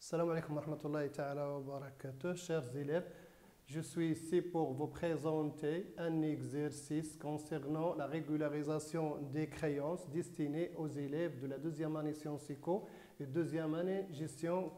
Salam alaikum wa rahmatullahi ta'ala wa barakatuh. Chers élèves, je suis ici pour vous présenter un exercice concernant la régularisation des créances destinées aux élèves de la deuxième année Sciences Éco et deuxième année Gestion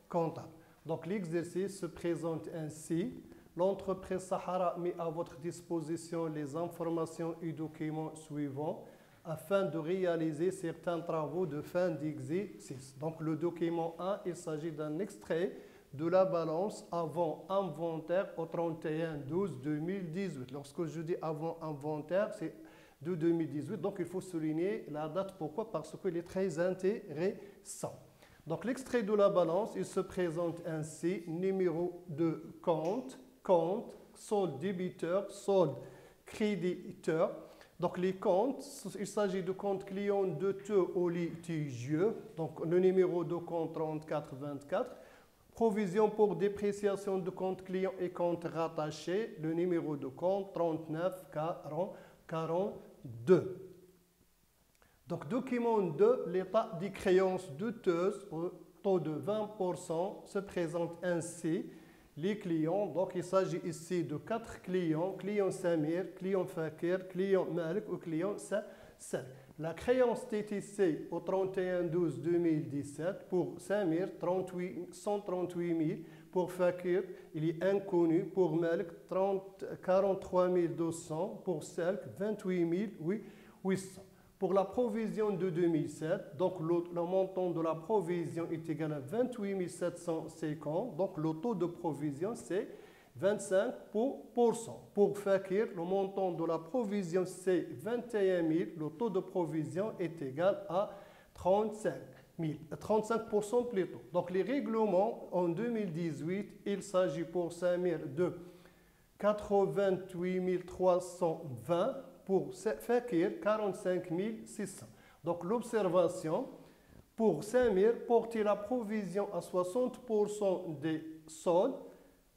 comptable. Donc l'exercice se présente ainsi. L'entreprise Sahara met à votre disposition les informations et documents suivants afin de réaliser certains travaux de fin d'exercice. Donc le document 1, il s'agit d'un extrait de la balance avant inventaire au 31/12/2018. Lorsque je dis avant inventaire, c'est de 2018. Donc il faut souligner la date. Pourquoi? Parce qu'il est très intéressant. Donc l'extrait de la balance, il se présente ainsi. Numéro de compte, solde débiteur, solde créditeur. Donc les comptes, il s'agit de compte client douteux ou litigieux. Donc le numéro de compte 3424. Provision pour dépréciation de compte client et compte rattaché. Le numéro de compte 3942. Donc document 2, l'état des créances douteuses au taux de 20% se présente ainsi. Les clients, donc il s'agit ici de 4 clients, client Samir, client Fakir, client Malik ou client Sal. La créance TTC au 31/12/2017 pour Samir, 138 000. Pour Fakir, il est inconnu. Pour Malik, 43 200. Pour Salk, 28 800. Pour la provision de 2007, donc le montant de la provision est égal à 28 750. Donc le taux de provision, c'est 25%. Pour Fakir, le montant de la provision, c'est 21 000. Le taux de provision est égal à 35% plutôt. Donc les règlements en 2018, il s'agit pour Samir de 88 320. Pour Fakir, 45 600. Donc l'observation, pour Samir, porter la provision à 60% des soldes.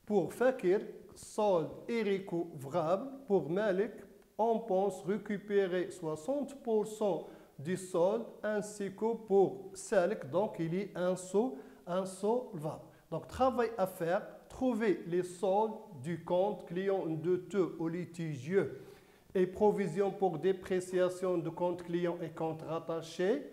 Pour Fakir, solde irrécouvrable. Pour Malik, on pense récupérer 60% du solde, ainsi que pour Salk, donc il est insolvable. Donc travail à faire, trouver les soldes du compte client douteux ou litigieux et provision pour dépréciation de compte client et compte rattaché.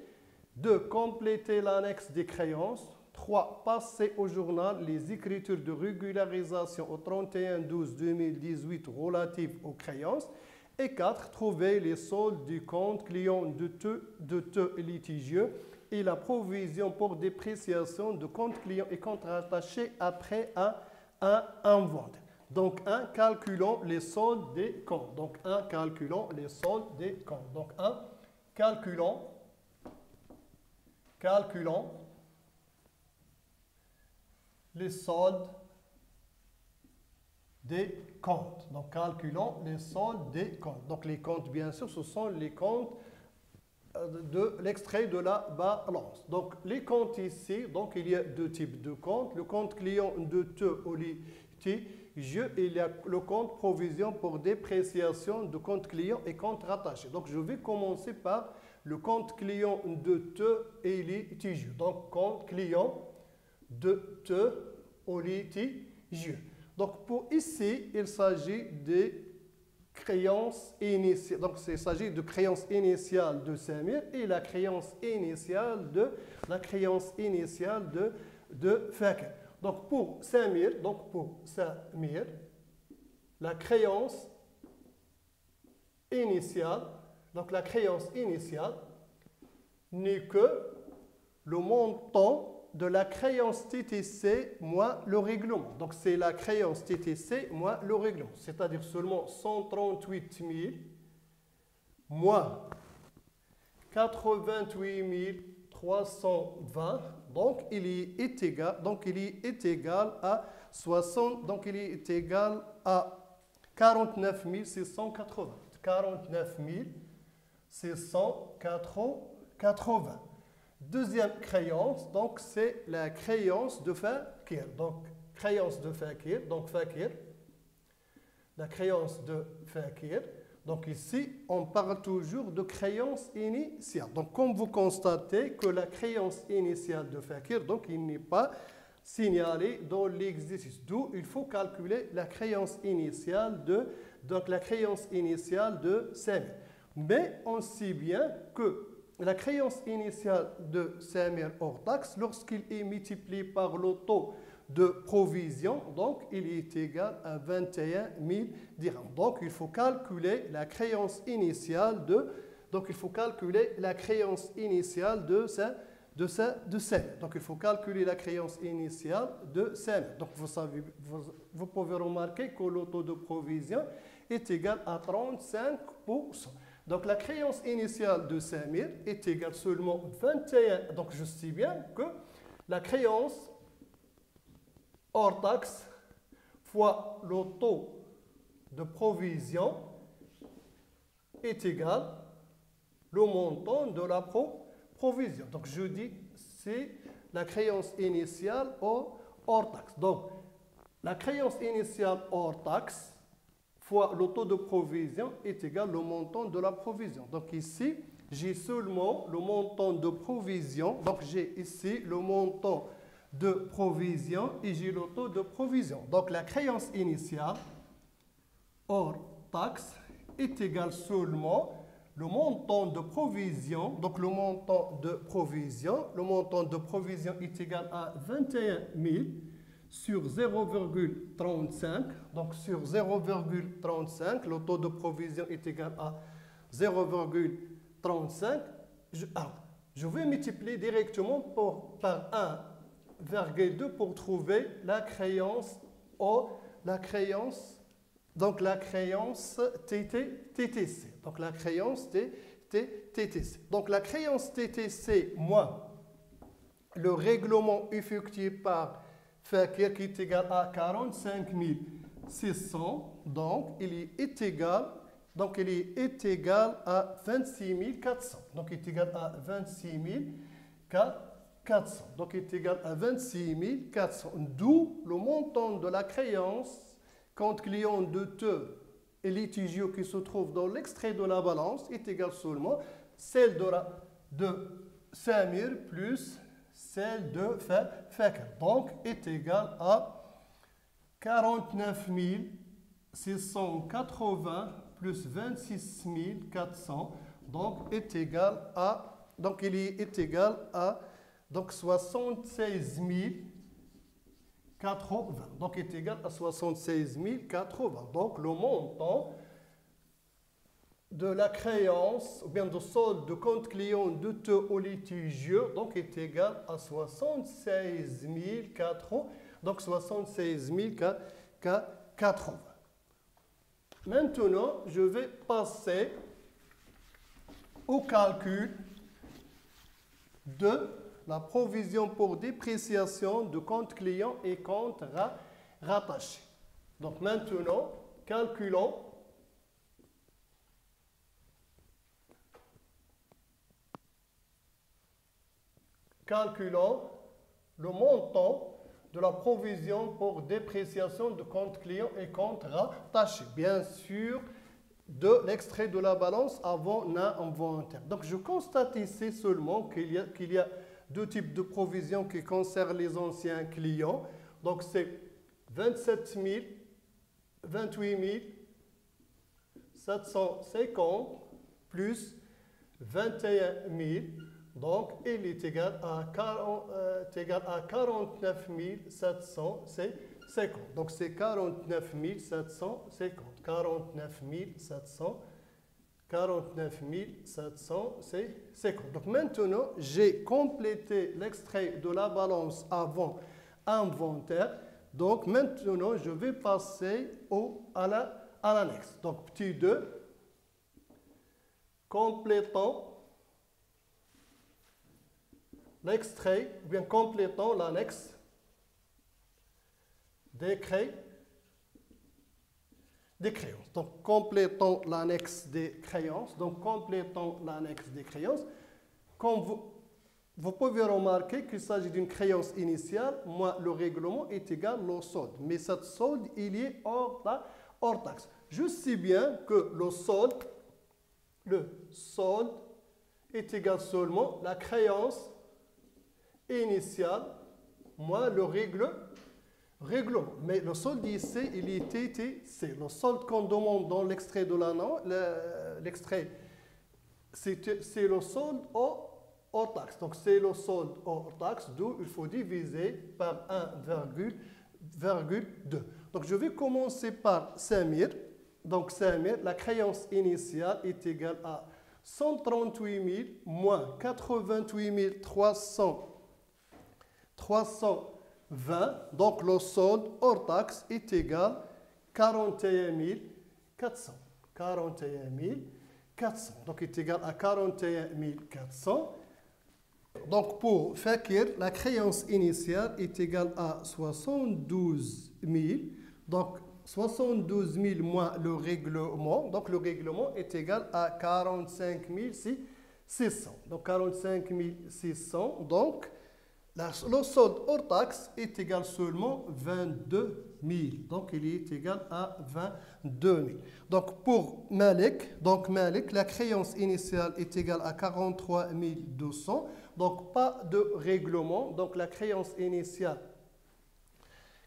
2. Compléter l'annexe des créances. 3. Passer au journal les écritures de régularisation au 31/12/2018 relatives aux créances. Et 4. Trouver les soldes du compte client douteux et litigieux et la provision pour dépréciation de compte client et compte rattaché après un inventaire. Donc, calculons les soldes des comptes. Donc, calculons les soldes des comptes. Donc, calculons les soldes des comptes. Donc, calculons les soldes des comptes. Donc, les comptes, bien sûr, ce sont les comptes de l'extrait de la balance. Donc, les comptes ici, donc il y a deux types de comptes. Le compte client douteux ou litigieux, il y a le compte provision pour dépréciation de compte client et compte rattaché. Donc, je vais commencer par le compte client douteux et litigieux. Donc, compte client douteux ou litigieux. Donc, pour ici, il s'agit des créance initiale. Donc, il s'agit de créance initiale de Samir et la créance initiale de Fakir. Donc, pour Samir, la créance initiale, n'est que le montant de la créance TTC moins le règlement. Donc, c'est la créance TTC moins le règlement. C'est-à-dire seulement 138 000 moins 88 320. Donc, il est égal à 60. Donc, il est égal à 49 680. 49 680. Deuxième créance, donc c'est la créance de Fakir. Donc, créance de Fakir, la créance de Fakir. Donc ici, on parle toujours de créance initiale. Donc, comme vous constatez que la créance initiale de Fakir, donc il n'est pas signalé dans l'exercice. D'où il faut calculer la créance initiale de, donc la créance initiale de 5 000. Mais on sait bien que la créance initiale de 5 000 hors taxe, lorsqu'il est multiplié par le taux de provision, donc il est égal à 21 000 dirhams. Donc il faut calculer la créance initiale de, donc il faut calculer la créance initiale de 5 000. Donc il faut calculer la créance initiale de 5 000. Donc vous pouvez remarquer que le taux de provision est égal à 35%. Donc la créance initiale de 5 000 est égale seulement 21. Donc je sais bien que la créance hors taxe fois le taux de provision est égal au montant de la provision. Donc je dis c'est la créance initiale hors taxe. Donc la créance initiale hors taxe fois le taux de provision est égal au montant de la provision. Donc ici, j'ai seulement le montant de provision. Donc j'ai ici le montant de provision et j'ai le taux de provision. Donc la créance initiale hors taxe est égal seulement le montant de provision. Donc le montant de provision est égal à 21 000 sur 0,35. Donc sur 0,35, le taux de provision est égal à 0,35. Je vais multiplier directement par 1,2 pour trouver la créance donc la créance TTC. Donc la créance TTC. Donc la créance TTC moins le règlement effectué par Fakir qui est égal à 45 600. Donc il est égal à 26 400. Donc il est égal à 26 400. Donc il est égal à 26 400. D'où le montant de la créance compte client douteux et litigieux qui se trouve dans l'extrait de la balance est égal seulement celle de 5 000 plus celle de Fakir. Donc est égal à 49 680 plus 26 400. Donc est égal à, donc il est égal à donc 76 080. Donc est égal à 76 080. Donc le montant de la créance, ou bien de solde de compte client douteux ou litigieux, donc est égal à 76 080. Donc 76 080. Maintenant, je vais passer au calcul de la provision pour dépréciation de compte client et compte rattaché. Donc maintenant, calculons le montant de la provision pour dépréciation de compte client et compte rattaché. Bien sûr, de l'extrait de la balance avant l'inventaire. Donc je constate ici seulement qu'il y a deux types de provisions qui concernent les anciens clients. Donc c'est 28 750 plus 21 000. Donc il est égal à 49 750. Donc c'est 49 750. 49 750. Donc maintenant, j'ai complété l'extrait de la balance avant inventaire. Donc maintenant, je vais passer à l'annexe. Donc petit 2, complétons l'extrait, ou bien complétons l'annexe des créances. Donc, complétons l'annexe des créances. Comme vous pouvez remarquer qu'il s'agit d'une créance initiale, moi, le règlement est égal au solde. Mais cette solde, il est hors taxe. Je sais bien que le solde est égal seulement à la créance initiale moins le règlement. Mais le solde ici, il est TTC. Le solde qu'on demande dans l'extrait de l'annonce, l'extrait, c'est le solde hors taxe. Donc, c'est le solde hors taxe, d'où il faut diviser par 1,2. Donc, je vais commencer par Samir. Donc, Samir, la créance initiale est égale à 138 000 moins 88 320. Donc, le solde hors taxe est égal à 41 400. 41 400. Donc, est égal à 41 400. Donc, pour Fakir, la créance initiale est égale à 72 000. Donc, 72 000 moins le règlement. Donc, le règlement est égal à 45 600. Donc, 45 600. Donc, le solde hors taxe est égal seulement 22 000. Donc, il est égal à 22 000. Donc, pour Malik, la créance initiale est égale à 43 200. Donc, pas de règlement. Donc, la créance initiale,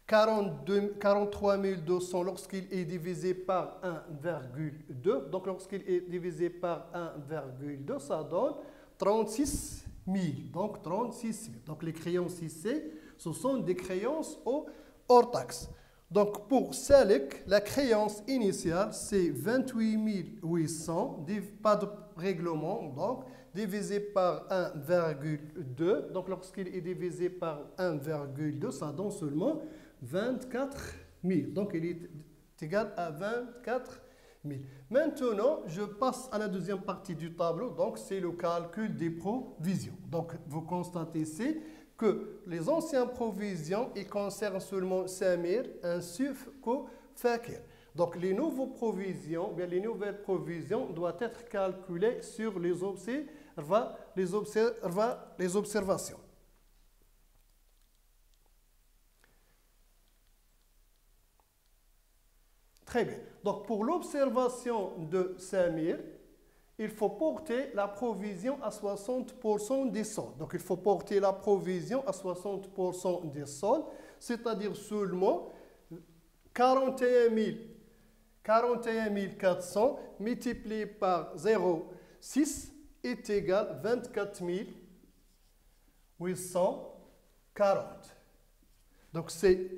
43 200 lorsqu'il est divisé par 1,2. Donc, lorsqu'il est divisé par 1,2, ça donne 36 000. Donc, 36 000. Donc, les créances ici, ce sont des créances hors taxe. Donc, pour Salik, la créance initiale, c'est 28 800, pas de règlement, donc, divisé par 1,2. Donc, lorsqu'il est divisé par 1,2, ça donne seulement 24 000. Donc, il est égal à 24 000. Maintenant, je passe à la deuxième partie du tableau. Donc, c'est le calcul des provisions. Donc, vous constatez ici que les anciennes provisions, ils concernent seulement Samir ainsi que Fakir. Donc, les nouvelles provisions doivent être calculées sur les observations. Très bien. Donc, pour l'observation de Samir, il faut porter la provision à 60% des soldes. Donc, il faut porter la provision à 60% des soldes, c'est-à-dire seulement 41 400 multiplié par 0,6 est égal à 24 840. Donc, c'est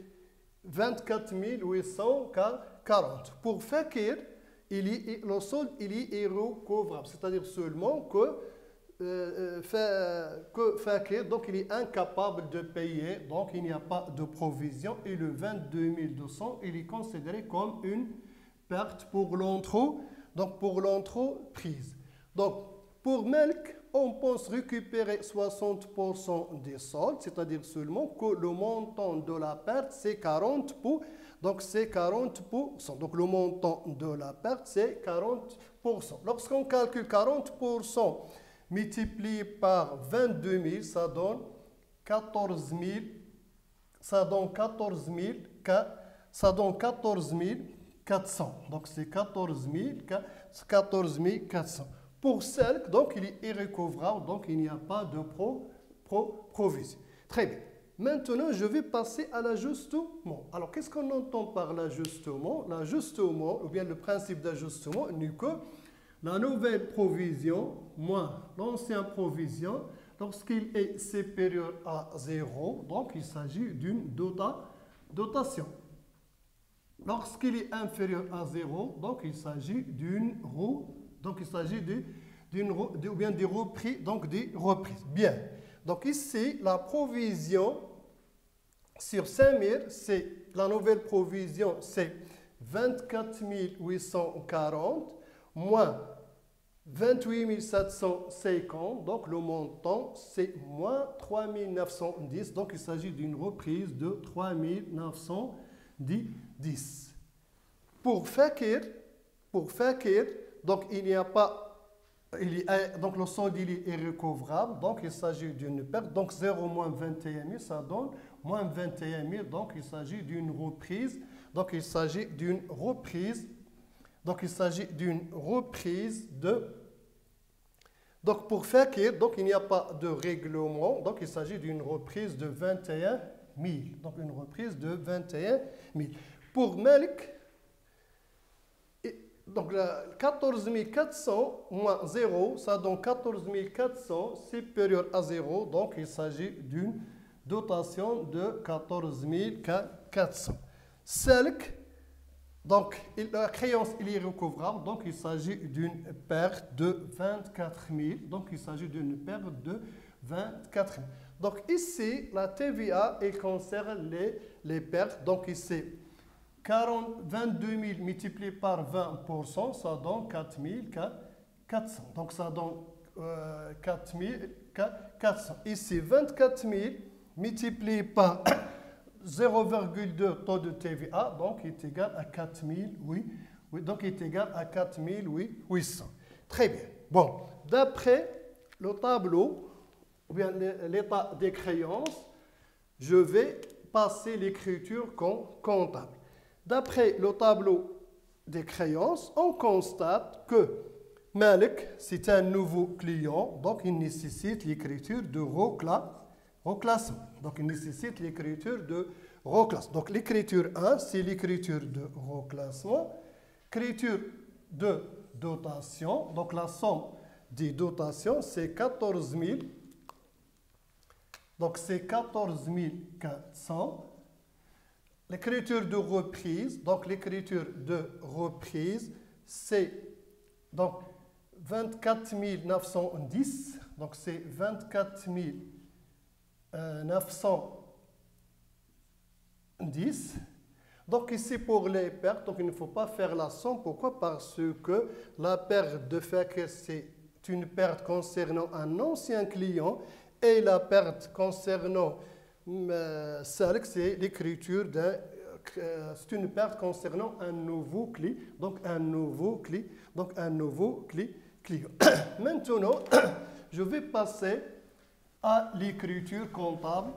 24 840. Pour Fakir, le solde il est irrecouvrable, c'est-à-dire seulement que Fakir, donc il est incapable de payer, donc il n'y a pas de provision, et le 22 200, il est considéré comme une perte pour l'entreprise. Donc, pour Melk, on pense récupérer 60% des soldes, c'est-à-dire seulement que le montant de la perte, c'est 40%. Donc, c'est 40%. Donc, le montant de la perte, c'est 40%. Lorsqu'on calcule 40% multiplié par 22 000, ça donne 14 400. Donc, c'est 14 400. Pour Selk, donc, il est irrecouvrable, donc il n'y a pas de provision. Très bien. Maintenant, je vais passer à l'ajustement. Alors, qu'est-ce qu'on entend par l'ajustement? L'ajustement, ou bien le principe d'ajustement, n'est que la nouvelle provision moins l'ancienne provision, lorsqu'il est supérieur à 0, donc il s'agit d'une dotation. Lorsqu'il est inférieur à 0, donc il s'agit d'une roue. Donc, il s'agit des reprises. Bien. Donc, ici, la provision sur Samir, c'est la nouvelle provision, c'est 24 840 moins 28 750. Donc, le montant, c'est moins 3 910. Donc, il s'agit d'une reprise de 3 910. Pour Fakir, donc, il n'y a pas, donc le solde il est irrecouvrable, donc il s'agit d'une perte. Donc 0 moins 21 000, ça donne moins 21 000, donc il s'agit d'une reprise. Donc il s'agit d'une reprise. Donc il s'agit d'une reprise de. Donc pour Fakir, donc il n'y a pas de règlement, donc il s'agit d'une reprise de 21 000. Donc une reprise de 21 000. Pour Malik, donc 14 400 moins 0, ça donne 14 400 supérieur à 0. Donc il s'agit d'une dotation de 14 400. Selk, donc la créance il est recouvrable, donc il s'agit d'une perte de 24 000. Donc il s'agit d'une perte de 24 000. Donc ici, la TVA elle concerne les pertes. Donc ici, 22 000 multiplié par 20%, ça donne 4 400. Donc ça donne 4 400. Ici, 24 000 multiplié par 0,2 taux de TVA, donc il est égal à 4 000, oui, donc il est égal à 4 800. Très bien. Bon, d'après le tableau, ou bien l'état des créances, je vais passer l'écriture comptable. D'après le tableau des créances, on constate que Malik, c'est un nouveau client, donc il nécessite l'écriture de reclassement. Donc il nécessite l'écriture de reclassement. Donc l'écriture 1, c'est l'écriture de reclassement. L'écriture de dotation, donc la somme des dotations, c'est 14 000. Donc c'est 14 400. L'écriture de reprise, donc l'écriture de reprise, c'est donc 24 910. Donc c'est 24 910. Donc ici pour les pertes, donc il ne faut pas faire la somme. Pourquoi? Parce que la perte de fait c'est une perte concernant un ancien client et la perte concernant Selk, c'est l'écriture c'est une perte concernant un nouveau client. Donc un nouveau client. Maintenant, je vais passer à l'écriture comptable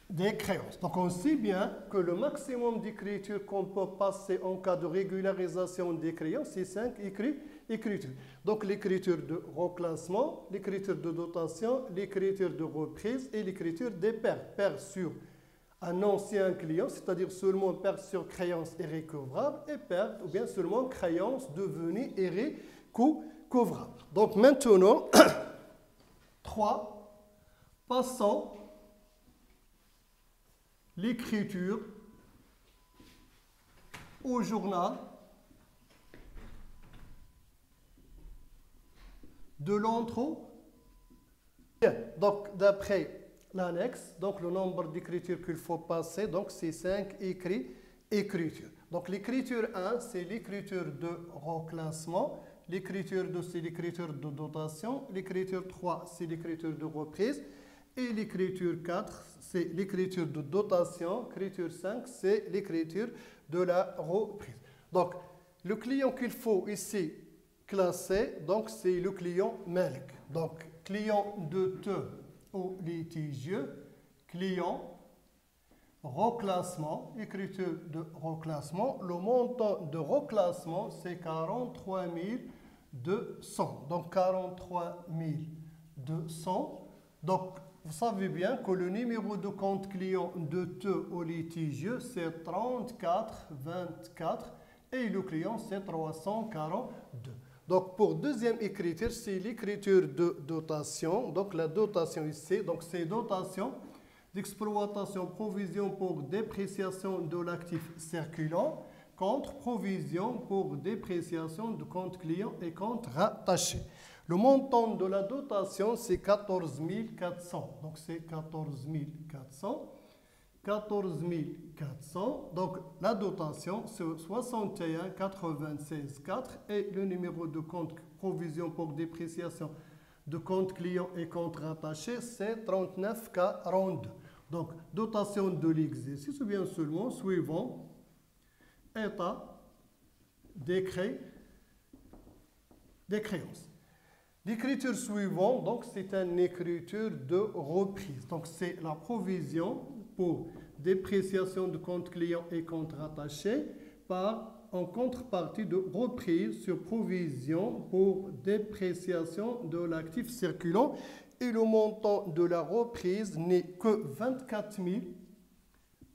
des créances. Donc on sait bien que le maximum d'écriture qu'on peut passer en cas de régularisation des créances, c'est 5 écritures. Donc l'écriture de reclassement, l'écriture de dotation, l'écriture de reprise et l'écriture des pertes. Pertes sur un ancien client, c'est-à-dire seulement pertes sur créance irrécouvrable, et pertes ou bien seulement créance devenue irrécouvrable. Donc maintenant, 3, passons l'écriture au journal de l'entrée. Donc d'après l'annexe, donc le nombre d'écritures qu'il faut passer, donc c'est 5 écritures. Donc l'écriture 1, c'est l'écriture de reclassement. L'écriture 2, c'est l'écriture de dotation. L'écriture 3, c'est l'écriture de reprise. Et l'écriture 4, c'est l'écriture de dotation. L'écriture 5, c'est l'écriture de la reprise. Donc, le client qu'il faut ici classer, donc c'est le client Malik. Donc, client de te ou litigieux, client reclassement, écriture de reclassement. Le montant de reclassement, c'est 43 200. Donc, 43 200. Donc, vous savez bien que le numéro de compte client de te au litigieux, c'est 3424 et le client, c'est 342. Donc, pour deuxième écriture, c'est l'écriture de dotation. Donc, la dotation ici, donc c'est dotation d'exploitation, provision pour dépréciation de l'actif circulant contre provision pour dépréciation de compte client et compte rattaché. Le montant de la dotation, c'est 14 400. Donc, c'est 14 400. 14 400. Donc, la dotation, c'est 61 96 4. Et le numéro de compte provision pour dépréciation de compte client et compte rattaché, c'est 39 42. Donc, dotation de l'exercice, ou bien seulement suivant état décret des créances. L'écriture suivante, donc, c'est une écriture de reprise. Donc, c'est la provision pour dépréciation de compte client et compte rattaché en contrepartie de reprise sur provision pour dépréciation de l'actif circulant et le montant de la reprise n'est que 24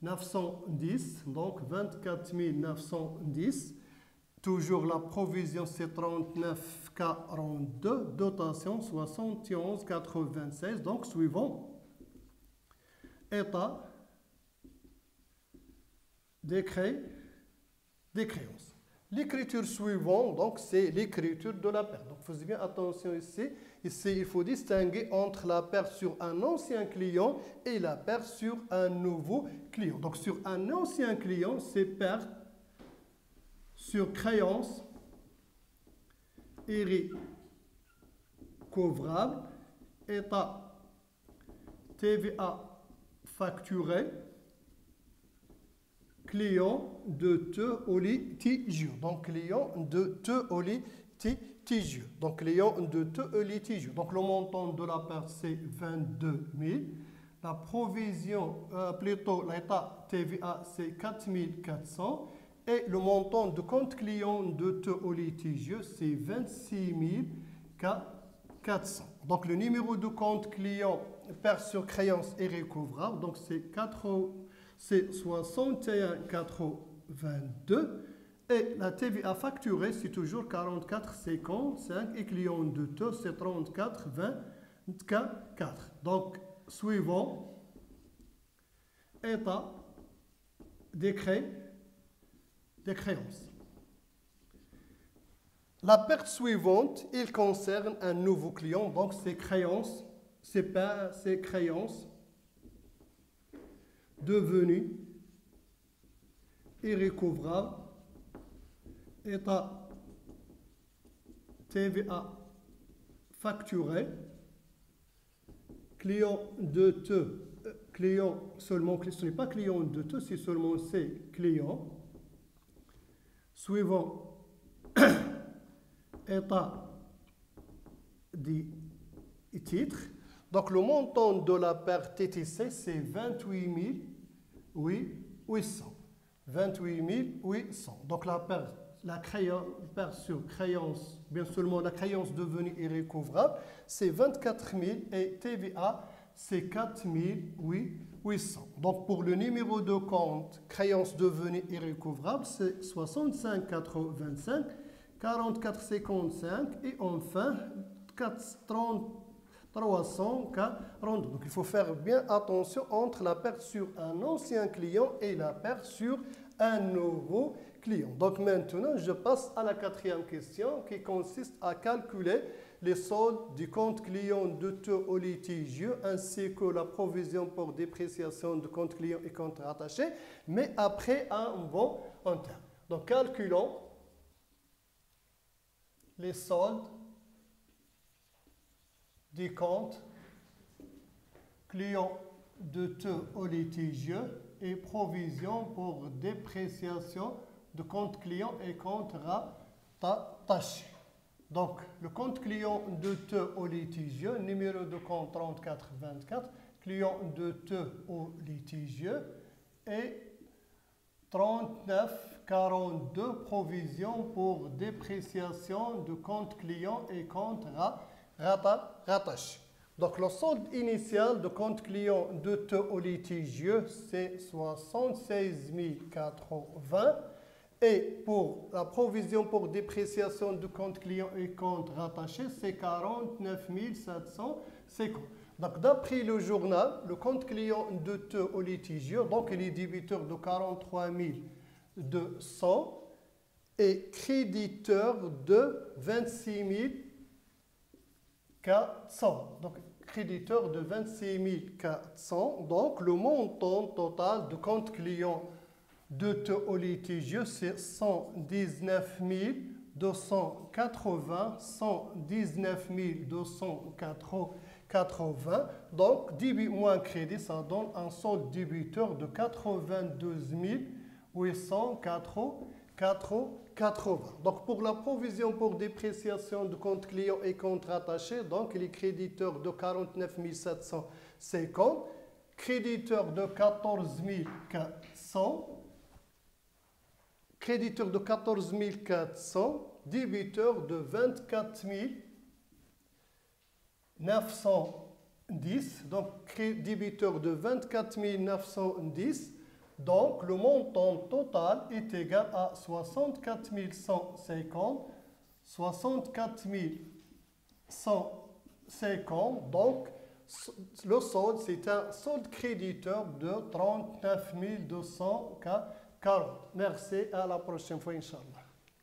910. Donc 24 910. Toujours la provision c'est 39,42. Dotation 71,96. Donc suivant. État des créances. L'écriture suivante, donc, c'est l'écriture de la perte. Donc, faisez bien attention ici. Ici, il faut distinguer entre la perte sur un ancien client et la perte sur un nouveau client. Donc, sur un ancien client, c'est perte sur créance irrécouvrable, état TVA facturé, client de te au litigieux. Donc, client de te au litigieux. Donc, client de te au litigieux. Donc, le montant de la perte, c'est 22 000. La provision, plutôt l'état TVA, c'est 4 400. Et le montant de compte client de te au litigieux, c'est 26 400. Donc, le numéro de compte client perte sur créance irrécouvrable, donc c'est 61,82 et la TVA facturée c'est toujours 44,55 et client de te c'est 34,24. Donc suivant état des créances. La perte suivante, il concerne un nouveau client, donc c'est créances, c'est créances devenues irrécouvrables, état TVA facturé, client de te, client seulement, ce n'est pas client de te, c'est seulement c'est client. Suivant état des titres. Donc, le montant de la perte TTC, c'est 28 800. 28 800. Donc, la perte sur créance, bien seulement la créance devenue irrécouvrable, c'est 24 000 et TVA, c'est 4 800. Donc, pour le numéro de compte créance devenue irrécouvrable, c'est 65,85, 44,55 et enfin 342. Donc, il faut faire bien attention entre la perte sur un ancien client et la perte sur un nouveau client. Donc, maintenant, je passe à la quatrième question qui consiste à calculer les soldes du compte client de te au litigieux ainsi que la provision pour dépréciation de compte client et compte rattaché, mais après un bon en terme. Donc, calculons les soldes du compte client de te au litigieux et provision pour dépréciation de compte client et compte rattaché. Donc, le compte client de te au litigieux, numéro de compte 3424, client de te au litigieux et 3942 provisions pour dépréciation de compte client et compte rattaché. Donc, le solde initial de compte client de te au litigieux, c'est 76 080. Et pour la provision pour dépréciation de compte client et compte rattaché, c'est 49 750. Donc, d'après le journal, le compte client de te au litigieux, donc il est débiteur de 43 200 et créditeur de 26 400. Donc, créditeur de 26 400. Donc, le montant total de compte client de te au litigieux, c'est 119 280, 119 280. Donc, débit moins crédit, ça donne un solde débiteur de 92 880. Donc, pour la provision pour dépréciation de compte client et compte rattaché, donc, il est créditeur de 49 750, créditeur de 14 400, créditeur de 14 400, débiteur de 24 900 10, donc débiteur de 24 910. Donc, le montant total est égal à 64 150. 64 150. Donc, le solde, c'est un solde créditeur de 39 240. Merci, à la prochaine fois, Inch'Allah.